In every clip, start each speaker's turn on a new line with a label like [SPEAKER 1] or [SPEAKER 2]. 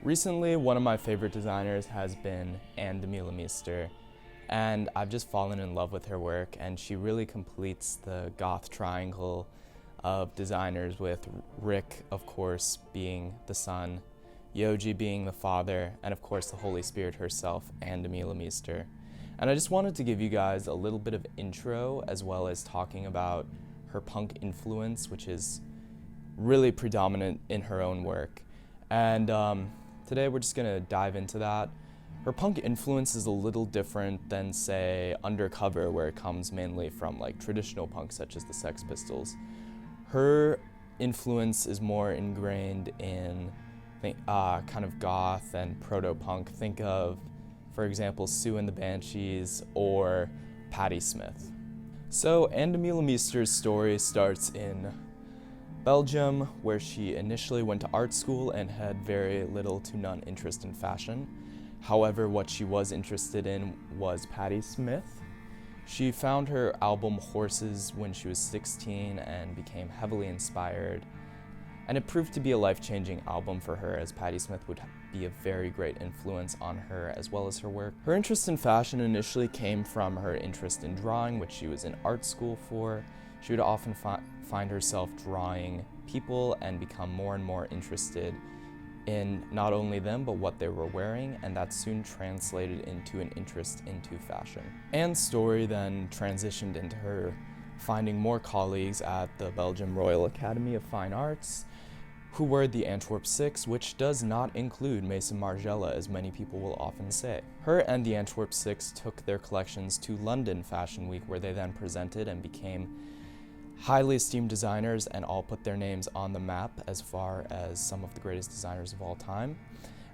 [SPEAKER 1] Recently, one of my favorite designers has been Ann Demeulemeester, and I've just fallen in love with her work, and she really completes the goth triangle of designers, with Rick, of course, being the son, Yoji being the father, and of course the Holy Spirit herself, Ann Demeulemeester. And I just wanted to give you guys a little bit of intro, as well as talking about her punk influence, which is really predominant in her own work. And today we're just gonna dive into that. Her punk influence is a little different than, say, Undercover, where it comes mainly from like traditional punk such as the Sex Pistols. Her influence is more ingrained in kind of goth and proto-punk. Think of, for example, Sue and the Banshees or Patti Smith. So Ann Demeulemeester's story starts in Belgium, where she initially went to art school and had very little to none interest in fashion. However, what she was interested in was Patti Smith. She found her album Horses when she was 16 and became heavily inspired. And it proved to be a life-changing album for her, as Patti Smith would be a very great influence on her as well as her work. Her interest in fashion initially came from her interest in drawing, which she was in art school for. She would often find herself drawing people and become more and more interested in not only them, but what they were wearing, and that soon translated into an interest into fashion. Anne's story then transitioned into her finding more colleagues at the Belgium Royal Academy of Fine Arts, who were the Antwerp Six, which does not include Maison Margiela, as many people will often say. Her and the Antwerp Six took their collections to London Fashion Week, where they then presented and became highly esteemed designers and all put their names on the map as far as some of the greatest designers of all time.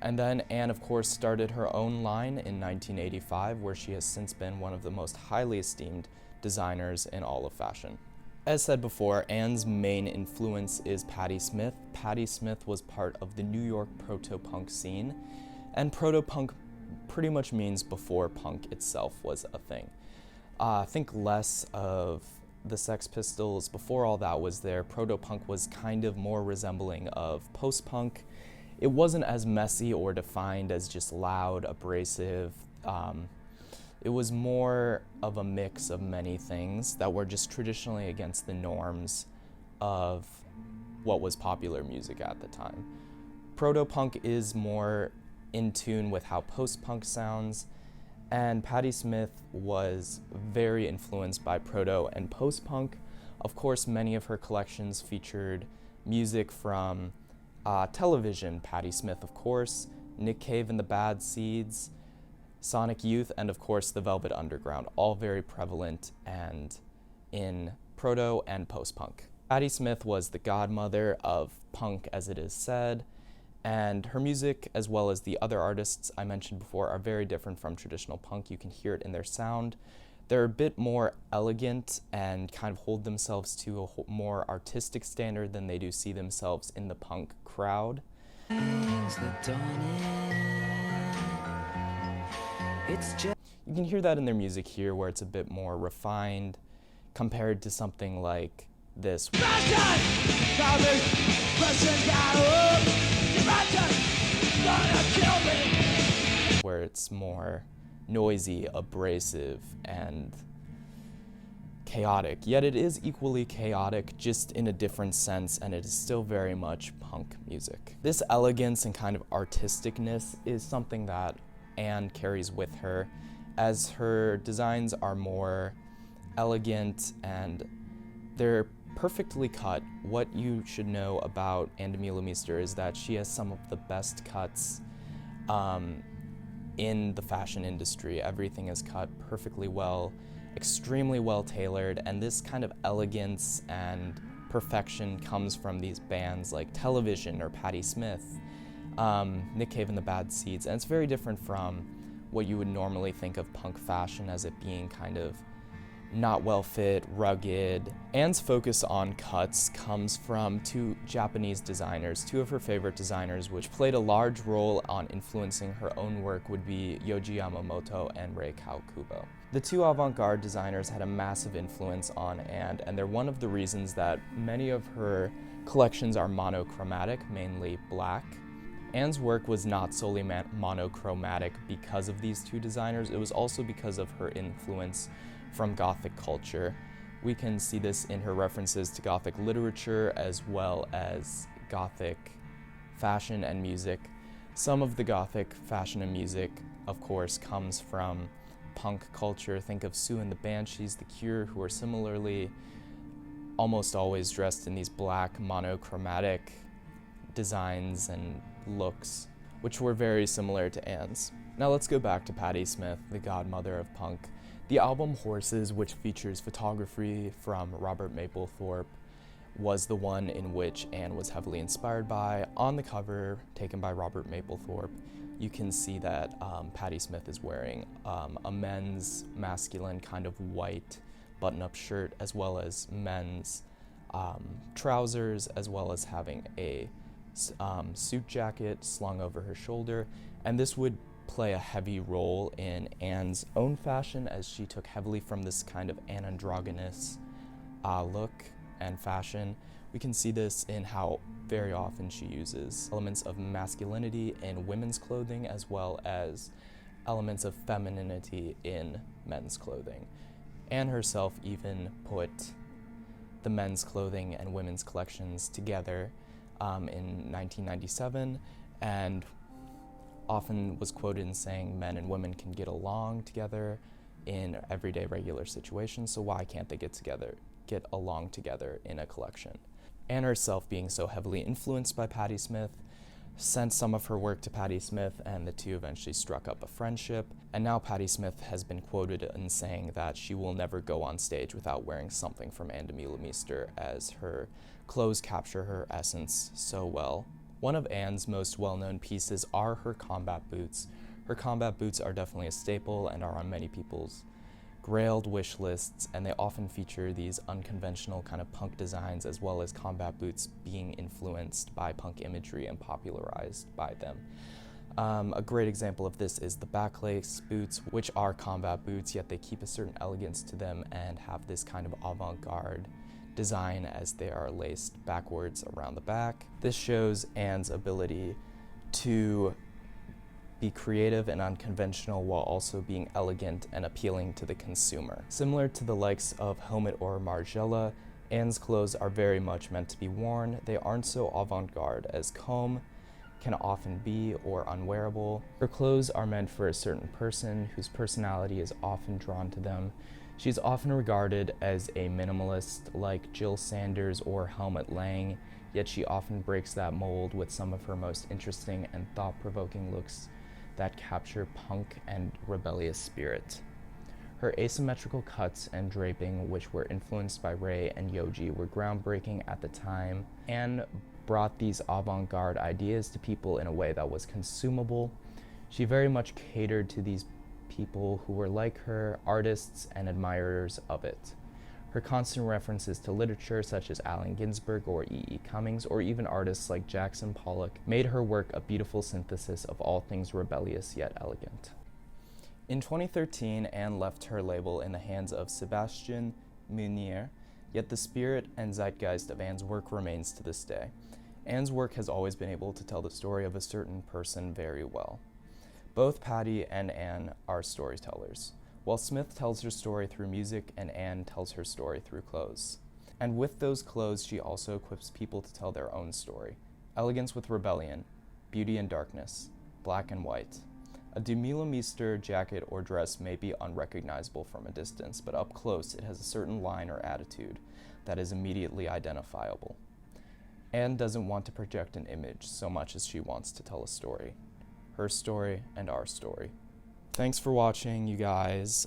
[SPEAKER 1] And then Anne, of course, started her own line in 1985, where she has since been one of the most highly esteemed designers in all of fashion. As said before, Anne's main influence is Patti Smith. Patti Smith was part of the New York proto-punk scene, and proto-punk pretty much means before punk itself was a thing. Think less of the Sex Pistols. Before all that was there, proto-punk was kind of more resembling of post-punk. It wasn't as messy or defined as just loud, abrasive. It was more of a mix of many things that were just traditionally against the norms of what was popular music at the time. Proto-punk is more in tune with how post-punk sounds, and Patti Smith was very influenced by proto and post-punk. Of course, many of her collections featured music from television. Patti Smith, of course, Nick Cave and the Bad Seeds, Sonic Youth, and of course the Velvet Underground, all very prevalent and in proto and post-punk. Patti Smith was the godmother of punk, as it is said, and her music, as well as the other artists I mentioned before, are very different from traditional punk. You can hear it in their sound. They're a bit more elegant and kind of hold themselves to a more artistic standard than they do see themselves in the punk crowd. You can hear that in their music here, where it's a bit more refined compared to something like this, where it's more noisy, abrasive, and chaotic. Yet it is equally chaotic, just in a different sense, and it is still very much punk music. This elegance and kind of artisticness is something that Anne carries with her, as her designs are more elegant and they're perfectly cut. What you should know about Ann Demeulemeester is that she has some of the best cuts in the fashion industry. Everything is cut perfectly well, extremely well tailored, and this kind of elegance and perfection comes from these bands like Television or Patti Smith, Nick Cave and the Bad Seeds, and it's very different from what you would normally think of punk fashion as it being kind of not well fit, rugged. Anne's focus on cuts comes from two Japanese designers. Two of her favorite designers, which played a large role on influencing her own work, would be Yohji Yamamoto and Rei Kawakubo. The two avant-garde designers had a massive influence on Anne, and they're one of the reasons that many of her collections are monochromatic, mainly black. Anne's work was not solely monochromatic because of these two designers, it was also because of her influence from Gothic culture. We can see this in her references to Gothic literature as well as Gothic fashion and music. Some of the Gothic fashion and music, of course, comes from punk culture. Think of Sue and the Banshees, The Cure, who are similarly almost always dressed in these black monochromatic designs and looks, which were very similar to Anne's. Now let's go back to Patti Smith, the godmother of punk. The album Horses, which features photography from Robert Mapplethorpe, was the one in which Anne was heavily inspired by. On the cover, taken by Robert Mapplethorpe, you can see that Patti Smith is wearing a men's masculine kind of white button-up shirt, as well as men's trousers, as well as having a suit jacket slung over her shoulder. And this would play a heavy role in Anne's own fashion, as she took heavily from this kind of androgynous look and fashion. We can see this in how very often she uses elements of masculinity in women's clothing, as well as elements of femininity in men's clothing. Anne herself even put the men's clothing and women's collections together in 1997, and often was quoted in saying men and women can get along together in everyday regular situations, so why can't they get along together in a collection? Anne herself, being so heavily influenced by Patti Smith, sent some of her work to Patti Smith, and the two eventually struck up a friendship. And now Patti Smith has been quoted in saying that she will never go on stage without wearing something from Ann Demeulemeester, as her clothes capture her essence so well. One of Anne's most well-known pieces are her combat boots. Her combat boots are definitely a staple and are on many people's grailed wish lists, and they often feature these unconventional kind of punk designs, as well as combat boots being influenced by punk imagery and popularized by them. A great example of this is the backlace boots, which are combat boots, yet they keep a certain elegance to them and have this kind of avant-garde design as they are laced backwards around the back. This shows Anne's ability to be creative and unconventional while also being elegant and appealing to the consumer. Similar to the likes of Helmut or Margiela, Anne's clothes are very much meant to be worn. They aren't so avant-garde as Comme can often be, or unwearable. Her clothes are meant for a certain person whose personality is often drawn to them. She's often regarded as a minimalist like Jill Sanders or Helmut Lang, yet she often breaks that mold with some of her most interesting and thought-provoking looks that capture punk and rebellious spirit. Her asymmetrical cuts and draping, which were influenced by Ray and Yoji, were groundbreaking at the time. Anne brought these avant-garde ideas to people in a way that was consumable. She very much catered to these people who were like her, artists and admirers of it. Her constant references to literature such as Allen Ginsberg or E.E. Cummings, or even artists like Jackson Pollock, made her work a beautiful synthesis of all things rebellious yet elegant. In 2013, Anne left her label in the hands of Sebastian Meunier, yet the spirit and zeitgeist of Anne's work remains to this day. Anne's work has always been able to tell the story of a certain person very well. Both Patti and Anne are storytellers. While Smith tells her story through music and Anne tells her story through clothes. And with those clothes, she also equips people to tell their own story. Elegance with rebellion, beauty and darkness, black and white. A Demeulemeester jacket or dress may be unrecognizable from a distance, but up close it has a certain line or attitude that is immediately identifiable. Anne doesn't want to project an image so much as she wants to tell a story. Her story and our story. Thanks for watching, you guys.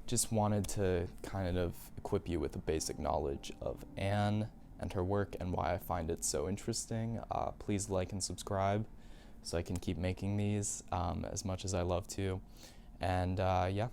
[SPEAKER 1] Just wanted to kind of equip you with a basic knowledge of Anne and her work and why I find it so interesting. Please like and subscribe so I can keep making these as much as I love to. And yeah.